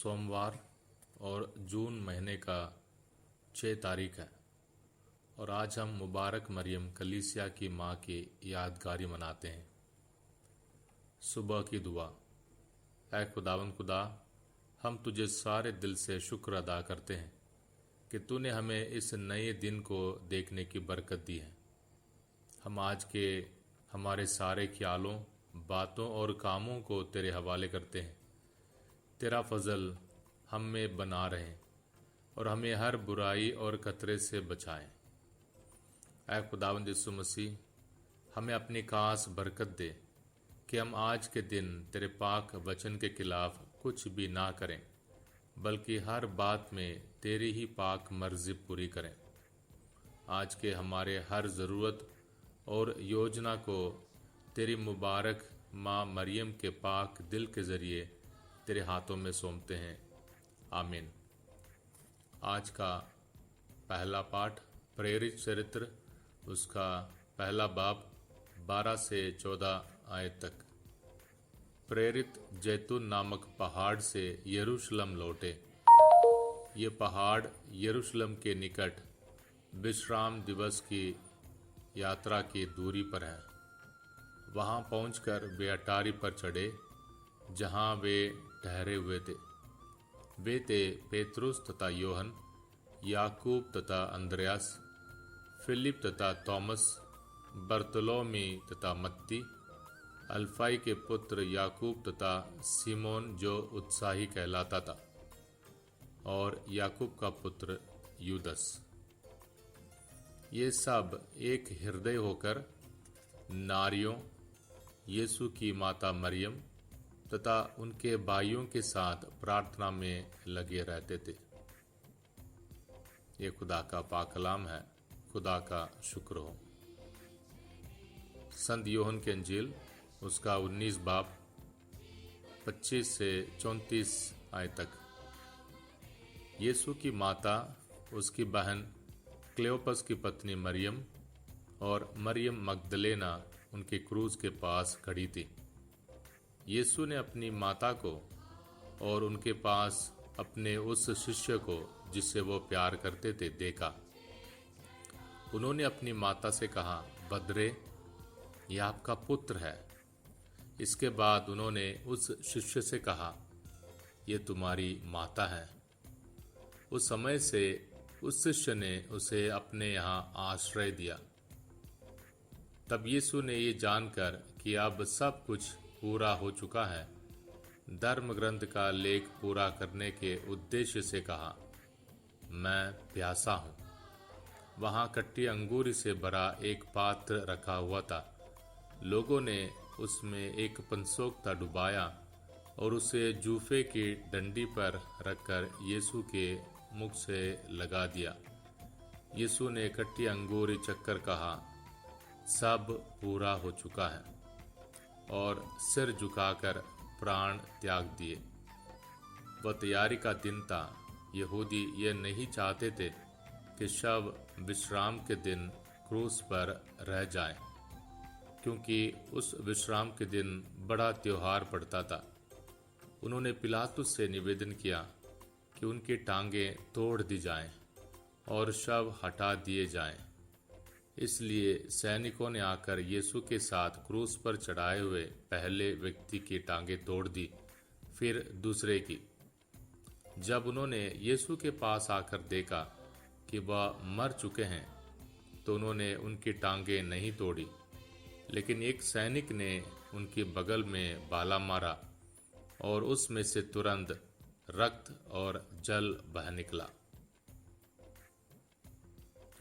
सोमवार और जून महीने का 6 तारीख है और आज हम मुबारक मरियम कलीसिया की माँ की यादगारी मनाते हैं। सुबह की दुआ। ऐ खुदावन खुदा, हम तुझे सारे दिल से शुक्र अदा करते हैं कि तूने हमें इस नए दिन को देखने की बरकत दी है। हम आज के हमारे सारे ख्यालों, बातों और कामों को तेरे हवाले करते हैं। तेरा फजल हम में बना रहे और हमें हर बुराई और खतरे से बचाएं। ऐ खुदावंद यीशु मसीह, हमें अपनी खास बरकत दे कि हम आज के दिन तेरे पाक वचन के खिलाफ कुछ भी ना करें, बल्कि हर बात में तेरी ही पाक मर्जी पूरी करें। आज के हमारे हर ज़रूरत और योजना को तेरी मुबारक माँ मरियम के पाक दिल के ज़रिए तेरे हाथों में सौंपते हैं। आमीन। आज का पहला पाठ प्रेरित चरित्र, उसका पहला बाब 12 से 14 आयत तक। प्रेरित जैतून नामक पहाड़ से यरूशलेम लौटे। ये पहाड़ यरूशलेम के निकट विश्राम दिवस की यात्रा की दूरी पर है। वहाँ पहुंचकर वे अटारी पर चढ़े जहाँ वे ठहरे हुए थे। वे थे पेतरुस तथा योहन, याकूब तथा अंद्रयास, फिलिप तथा थॉमस, बर्तलोमी तथा मत्ती, अल्फाई के पुत्र याकूब तथा सिमोन जो उत्साही कहलाता था, और याकूब का पुत्र यूदस। ये सब एक हृदय होकर नारियों, यीशु की माता मरियम तथा उनके भाइयों के साथ प्रार्थना में लगे रहते थे। ये खुदा का पाक कलाम है। खुदा का शुक्र हो। संत योहन के अंजील, उसका 19 बाब 25 से 34 आयत तक। यीशु की माता, उसकी बहन क्लेओपस की पत्नी मरियम और मरियम मगदलेना उनके क्रूज के पास खड़ी थी। यीशु ने अपनी माता को और उनके पास अपने उस शिष्य को जिससे वो प्यार करते थे देखा। उन्होंने अपनी माता से कहा, बदरे, यह आपका पुत्र है। इसके बाद उन्होंने उस शिष्य से कहा, ये तुम्हारी माता है। उस समय से उस शिष्य ने उसे अपने यहाँ आश्रय दिया। तब यीशु ने ये जानकर कि अब सब कुछ पूरा हो चुका है, धर्म ग्रंथ का लेख पूरा करने के उद्देश्य से कहा, मैं प्यासा हूँ। वहाँ खट्टी अंगूर से भरा एक पात्र रखा हुआ था। लोगों ने उसमें एक पंसोखता डुबाया और उसे जूफे की डंडी पर रखकर यीशु के मुख से लगा दिया। यीशु ने खट्टी अंगूर चखकर कहा, सब पूरा हो चुका है, और सिर झुकाकर प्राण त्याग दिए। वह तैयारी का दिन था। यहूदी ये नहीं चाहते थे कि शव विश्राम के दिन क्रूस पर रह जाए, क्योंकि उस विश्राम के दिन बड़ा त्योहार पड़ता था। उन्होंने पिलातुस से निवेदन किया कि उनकी टांगें तोड़ दी जाएं और शव हटा दिए जाएं। इसलिए सैनिकों ने आकर यीशु के साथ क्रूस पर चढ़ाए हुए पहले व्यक्ति की टांगें तोड़ दी, फिर दूसरे की। जब उन्होंने यीशु के पास आकर देखा कि वह मर चुके हैं, तो उन्होंने उनकी टांगें नहीं तोड़ी, लेकिन एक सैनिक ने उनकी बगल में भाला मारा और उसमें से तुरंत रक्त और जल बह निकला।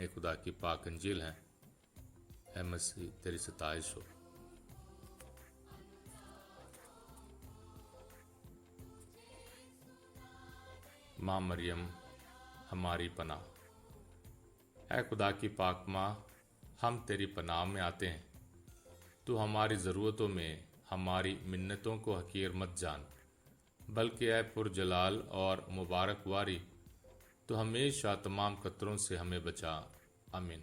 ये खुदा की पाक अंजील है। ऐ मसीह, तेरी सताइश हो। माँ मरियम, हमारी पनाह। ऐ खुदा की पाक माँ, हम तेरी पनाह में आते हैं। तू हमारी ज़रूरतों में हमारी मिन्नतों को हकीर मत जान, बल्कि ऐ पुरजलाल और मुबारक वारी, तो हमेशा तमाम खतरों से हमें बचा। आमीन।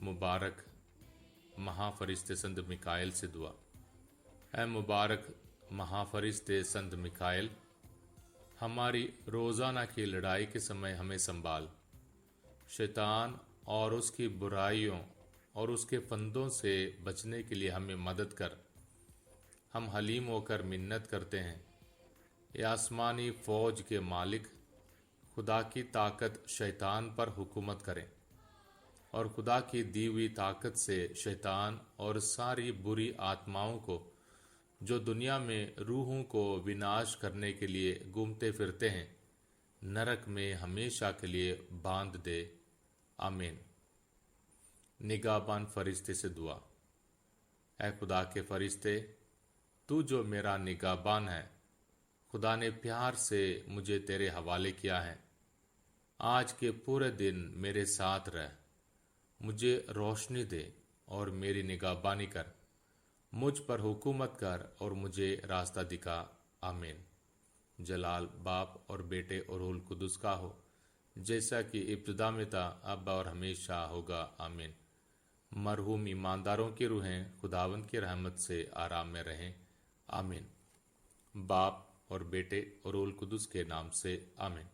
मुबारक महाफरिश्ते संत मिकाएल से दुआ। ऐ मुबारक महाफरिश्ते संत मिकाएल, हमारी रोज़ाना की लड़ाई के समय हमें संभाल। शैतान और उसकी बुराइयों और उसके फंदों से बचने के लिए हमें मदद कर। हम हलीम होकर मिन्नत करते हैं। ये आसमानी फौज के मालिक खुदा की ताकत शैतान पर हुकूमत करें और खुदा की दी हुई ताकत से शैतान और सारी बुरी आत्माओं को जो दुनिया में रूहों को विनाश करने के लिए घूमते फिरते हैं, नरक में हमेशा के लिए बांध दे। आमीन। निगाहबान फरिश्ते से दुआ। ऐ खुदा के फरिश्ते, तू जो मेरा निगाहबान है, खुदा ने प्यार से मुझे तेरे हवाले किया है। आज के पूरे दिन मेरे साथ रह, मुझे रोशनी दे और मेरी निगाहबानी कर। मुझ पर हुकूमत कर और मुझे रास्ता दिखा। आमीन। जलाल बाप और बेटे और रूहुल कुदस का हो, जैसा कि इब्तिदा में था, अब और हमेशा होगा। आमीन। मरहूम ईमानदारों की रूहें खुदावंद की रहमत से आराम में रहें। आमीन। बाप और बेटे और रूहुल कुदस के नाम से। आमीन।